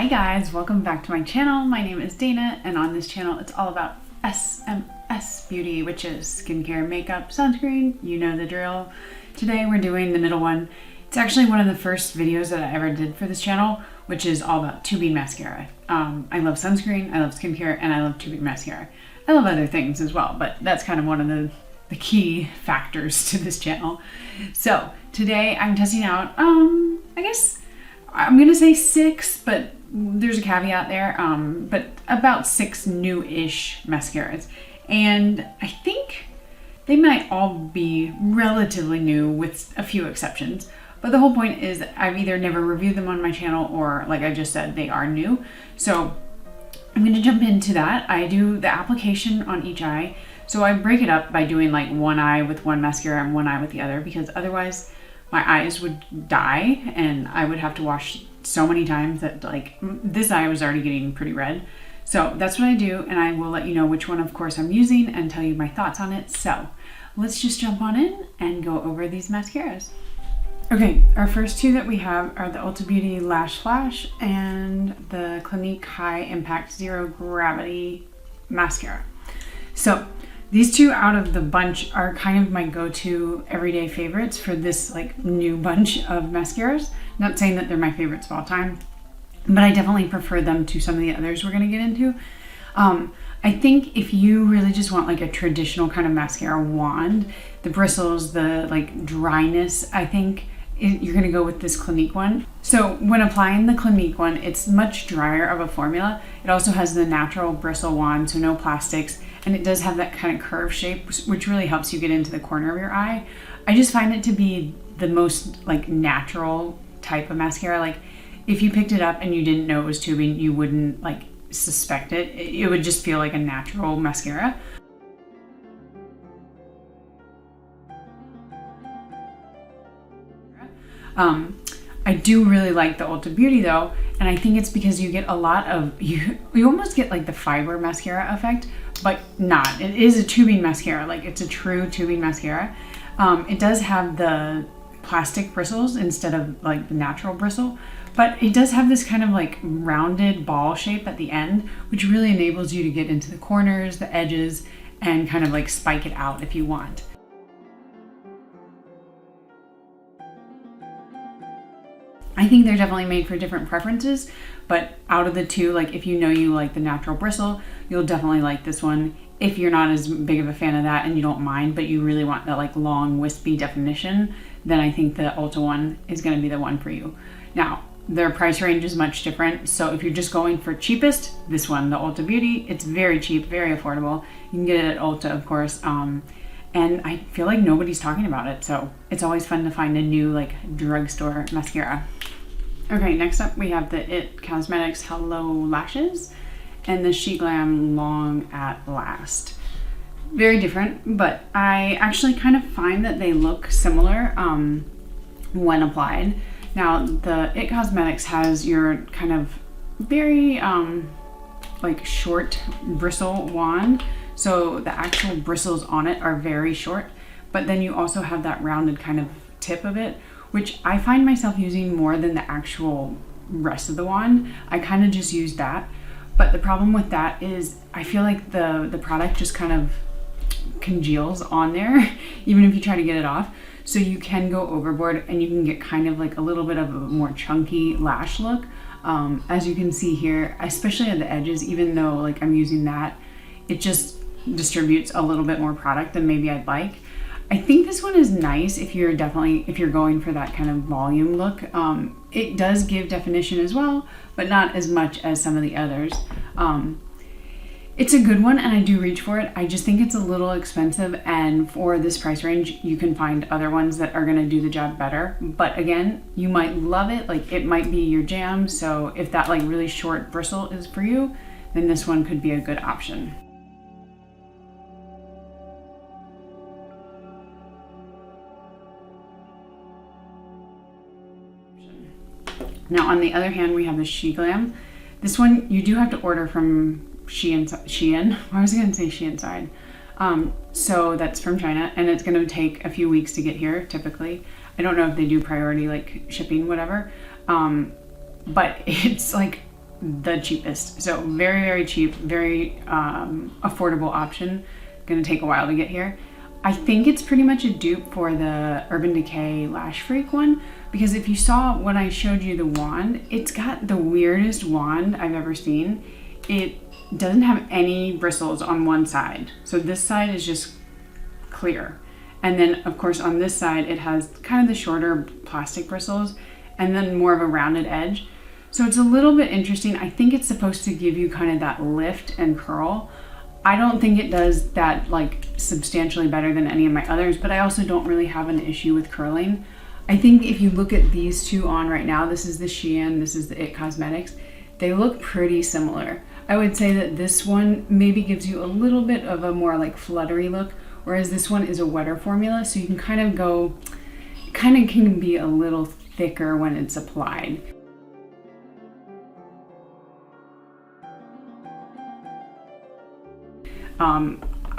guys, welcome back to my channel. My name is Dana, and on this channel it's all about SMS beauty, which is skincare, makeup, sunscreen, you know the drill. Today we're doing the middle one. It's actually one of the first videos that I ever did for this channel, which is all about tubing mascara. I love sunscreen, I love skincare, and I love tubing mascara. I love other things as well, but that's kind of one of the key factors to this channel. So today I'm testing out, I guess I'm gonna say 6, but there's a caveat there, but about 6 new-ish mascaras. And I think they might all be relatively new with a few exceptions. But the whole point is that I've either never reviewed them on my channel or, like I just said, they are new. So I'm gonna jump into that. I do the application on each eye. So I break it up by doing like one eye with one mascara and one eye with the other, because otherwise my eyes would die and I would have to wash so many times that like this eye was already getting pretty red. So that's what I do, and I will let you know which one of course I'm using and tell you my thoughts on it. So let's just jump on in and go over these mascaras. Okay, our first two that we have are the Ulta Beauty Lash Flash and the Clinique High Impact Zero Gravity Mascara. So these two out of the bunch are kind of my go-to everyday favorites for this like new bunch of mascaras. Not saying that they're my favorites of all time, but I definitely prefer them to some of the others we're gonna get into. I think if you really just want like a traditional kind of mascara wand, the bristles, the like dryness, I think you're gonna go with this Clinique one. So when applying the Clinique one, it's much drier of a formula. It also has the natural bristle wand, so no plastics. And it does have that kind of curve shape, which really helps you get into the corner of your eye. I just find it to be the most like natural type of mascara. Like if you picked it up and you didn't know it was tubing, you wouldn't like suspect it. It would just feel like a natural mascara. I do really like the Ulta Beauty though, and I think it's because you get a lot of, you almost get like the fiber mascara effect, but not. It is a tubing mascara, like it's a true tubing mascara. It does have the plastic bristles instead of like the natural bristle, but it does have this kind of like rounded ball shape at the end, which really enables you to get into the corners, the edges, and kind of like spike it out if you want. I think they're definitely made for different preferences, but out of the two, like if you know you like the natural bristle, you'll definitely like this one. If you're not as big of a fan of that and you don't mind, but you really want that like long wispy definition, then I think the Ulta one is gonna be the one for you. Now, their price range is much different. So if you're just going for cheapest, this one, the Ulta Beauty, it's very cheap, very affordable. You can get it at Ulta, of course. And I feel like nobody's talking about it, so it's always fun to find a new like drugstore mascara. Okay, next up we have the IT Cosmetics Hello Lashes and the SHEGLAM Long at Last. Very different, but I actually kind of find that they look similar when applied. Now the IT Cosmetics has your kind of very like short bristle wand. So the actual bristles on it are very short, but then you also have that rounded kind of tip of it, which I find myself using more than the actual rest of the wand. I kind of just use that. But the problem with that is I feel like the product just kind of congeals on there, even if you try to get it off. So you can go overboard and you can get kind of like a little bit of a more chunky lash look. As you can see here, especially at the edges, even though like I'm using that, it just distributes a little bit more product than maybe I'd like. I think this one is nice if you're going for that kind of volume look. It does give definition as well, but not as much as some of the others. It's a good one and I do reach for it. I just think it's a little expensive, and for this price range you can find other ones that are going to do the job better. But again, you might love it, like it might be your jam. So if that like really short bristle is for you, then this one could be a good option. Now on the other hand, we have the SHEGLAM. This one you do have to order from Shein. I was gonna say Shein side. So that's from China, and it's gonna take a few weeks to get here typically. I don't know if they do priority like shipping, whatever. But it's like the cheapest. So very, very cheap, very affordable option. Gonna take a while to get here. I think it's pretty much a dupe for the Urban Decay Lash Freak one, because if you saw when I showed you the wand, it's got the weirdest wand I've ever seen. It doesn't have any bristles on one side. So this side is just clear. And then of course on this side, it has kind of the shorter plastic bristles and then more of a rounded edge. So it's a little bit interesting. I think it's supposed to give you kind of that lift and curl. I don't think it does that like substantially better than any of my others, but I also don't really have an issue with curling. I think if you look at these two on right now, this is the Shein, this is the It Cosmetics, they look pretty similar. I would say that this one maybe gives you a little bit of a more like fluttery look, whereas this one is a wetter formula, so you can kind of go, it kind of can be a little thicker when it's applied.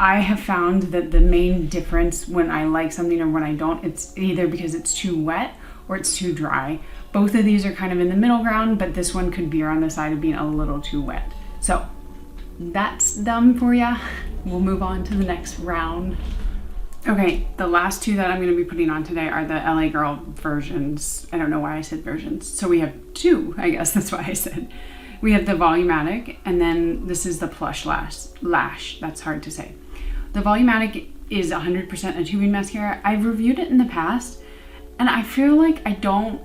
I have found that the main difference when I like something or when I don't, it's either because it's too wet or it's too dry. Both of these are kind of in the middle ground, but this one could veer on the side of being a little too wet. So that's them for ya. We'll move on to the next round. Okay, the last two that I'm going to be putting on today are the LA Girl versions. I don't know why I said versions. So we have two, I guess that's why I said. We have the Volumatic, and then this is the Plush Lash. That's hard to say. The Volumatic is 100% a tubing mascara. I've reviewed it in the past, and I feel like I don't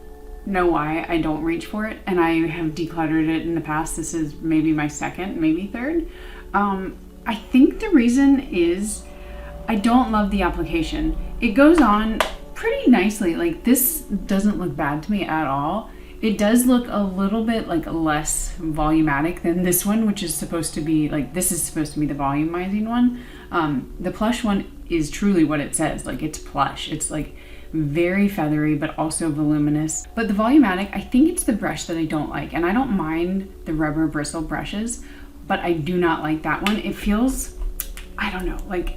know why I don't reach for it, and I have decluttered it in the past. This is maybe my second, maybe third. I think the reason is I don't love the application. It goes on pretty nicely. Like, this doesn't look bad to me at all. It does look a little bit like less volumatic than this one, which is supposed to be like, this is supposed to be the volumizing one. The Plush one is truly what it says. Like, it's plush. It's like very feathery, but also voluminous. But the Volumatic, I think it's the brush that I don't like. And I don't mind the rubber bristle brushes, but I do not like that one. It feels, I don't know, like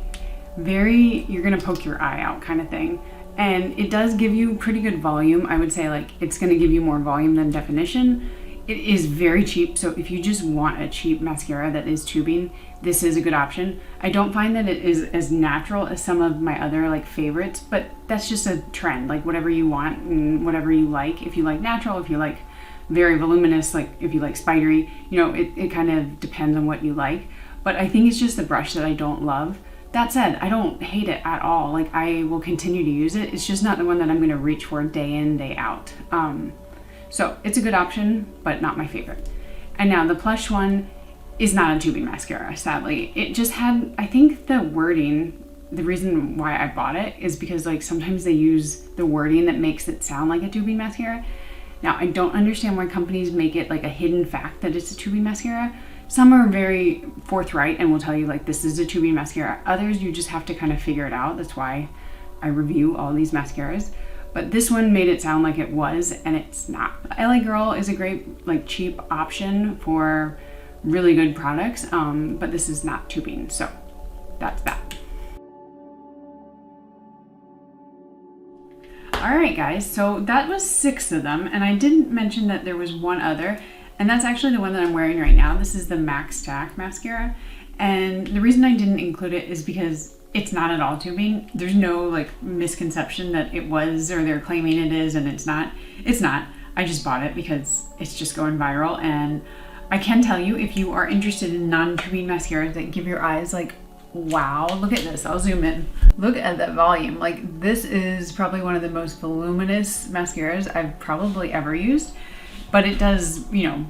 very, you're gonna poke your eye out kind of thing. And it does give you pretty good volume. I would say like it's gonna give you more volume than definition. It is very cheap, so if you just want a cheap mascara that is tubing, this is a good option. I don't find that it is as natural as some of my other like favorites, but that's just a trend, like whatever you want and whatever you like. If you like natural, if you like very voluminous, like if you like spidery, you know, it kind of depends on what you like. But I think it's just the brush that I don't love. That said, I don't hate it at all. Like, I will continue to use it. It's just not the one that I'm gonna reach for day in, day out. So it's a good option, but not my favorite. And now the Plush one is not a tubing mascara, sadly. It just had, I think the wording, the reason why I bought it is because like sometimes they use the wording that makes it sound like a tubing mascara. Now, I don't understand why companies make it like a hidden fact that it's a tubing mascara. Some are very forthright and will tell you like this is a tubing mascara. Others you just have to kind of figure it out. That's why I review all these mascaras. But this one made it sound like it was, and it's not. LA Girl is a great like cheap option for really good products, but this is not tubing, so that's that. All right, guys, so that was 6 of them, and I didn't mention that there was one other. And that's actually the one that I'm wearing right now. This is the Macstack Mascara. And the reason I didn't include it is because it's not at all tubing. There's no like misconception that it was or they're claiming it is and it's not. It's not. I just bought it because it's just going viral. And I can tell you, if you are interested in non-tubing mascaras that give your eyes like, wow, look at this. I'll zoom in. Look at that volume. Like, this is probably one of the most voluminous mascaras I've probably ever used. But it does, you know,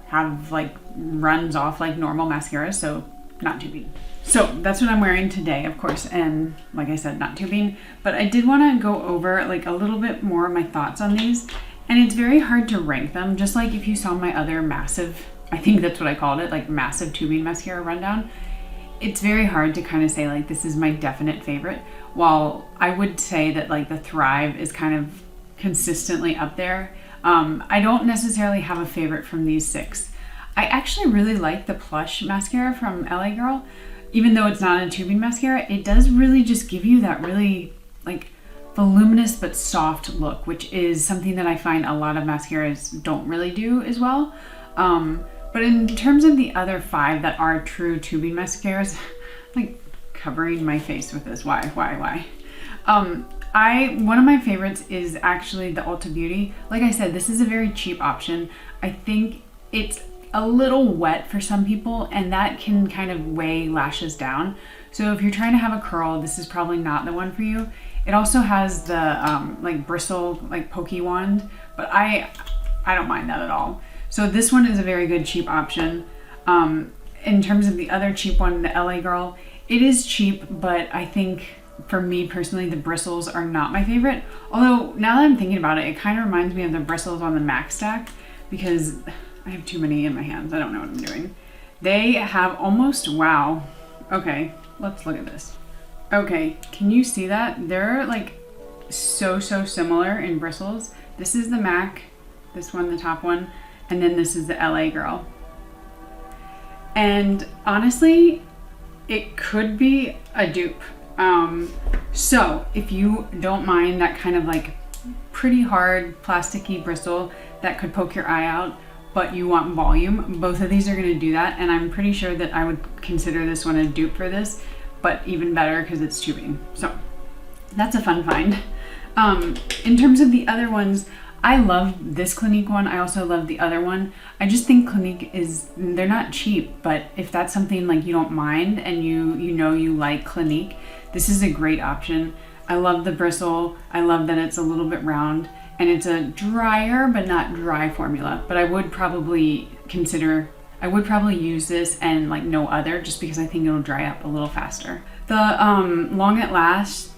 have like runs off like normal mascaras, so not tubing. So that's what I'm wearing today, of course, and like I said, not tubing. But I did want to go over like a little bit more of my thoughts on these, and it's very hard to rank them. Just like if you saw my other massive, I think that's what I called it, like massive tubing mascara rundown. It's very hard to kind of say like this is my definite favorite. While I would say that like the Thrive is kind of consistently up there. I don't necessarily have a favorite from these 6. I actually really like the Plush mascara from LA Girl. Even though it's not a tubing mascara, it does really just give you that really like voluminous but soft look, which is something that I find a lot of mascaras don't really do as well. But in terms of the other 5 that are true tubing mascaras, like covering my face with this, why? One of my favorites is actually the Ulta Beauty. Like I said, this is a very cheap option. I think it's a little wet for some people, and that can kind of weigh lashes down. So if you're trying to have a curl, this is probably not the one for you. It also has the like bristle, like pokey wand, but I don't mind that at all. So this one is a very good cheap option. In terms of the other cheap one, the LA Girl, it is cheap, but I think for me personally, the bristles are not my favorite. Although now that I'm thinking about it, it kind of reminds me of the bristles on the Macstack, because I have too many in my hands. I don't know what I'm doing. They have almost, wow. Okay, let's look at this. Okay, can you see that? They're like so similar in bristles. This is the MAC, this one, the top one, and then this is the LA Girl. And honestly, it could be a dupe. So if you don't mind that kind of like pretty hard plasticky bristle that could poke your eye out, but you want volume, both of these are going to do that. And I'm pretty sure that I would consider this one a dupe for this, but even better because it's tubing. So that's a fun find. In terms of the other ones, I love this Clinique one. I also love the other one. I just think Clinique they're not cheap, but if that's something like you don't mind and you know you like Clinique, this is a great option. I love the bristle. I love that it's a little bit round, and it's a drier but not dry formula. But I would probably use this and like no other, just because I think it'll dry up a little faster. The Long at Last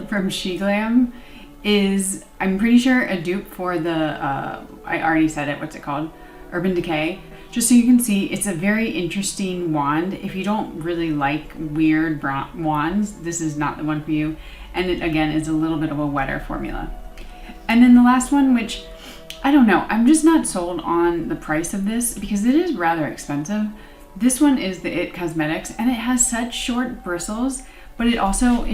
from SHEGLAM is, I'm pretty sure, a dupe for the, I already said it, what's it called? Urban Decay. Just so you can see, it's a very interesting wand. If you don't really like weird wands, this is not the one for you. And it, again, is a little bit of a wetter formula. And then the last one, which, I don't know, I'm just not sold on the price of this because it is rather expensive. This one is the IT Cosmetics, and it has such short bristles, but it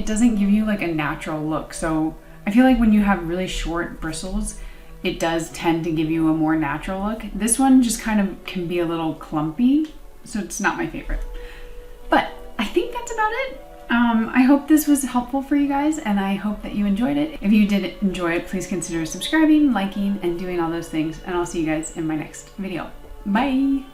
doesn't give you like a natural look. So I feel like when you have really short bristles, it does tend to give you a more natural look. This one just kind of can be a little clumpy, so it's not my favorite. But I think that's about it. I hope this was helpful for you guys, and I hope that you enjoyed it. If you did enjoy it, please consider subscribing, liking, and doing all those things, and I'll see you guys in my next video. Bye!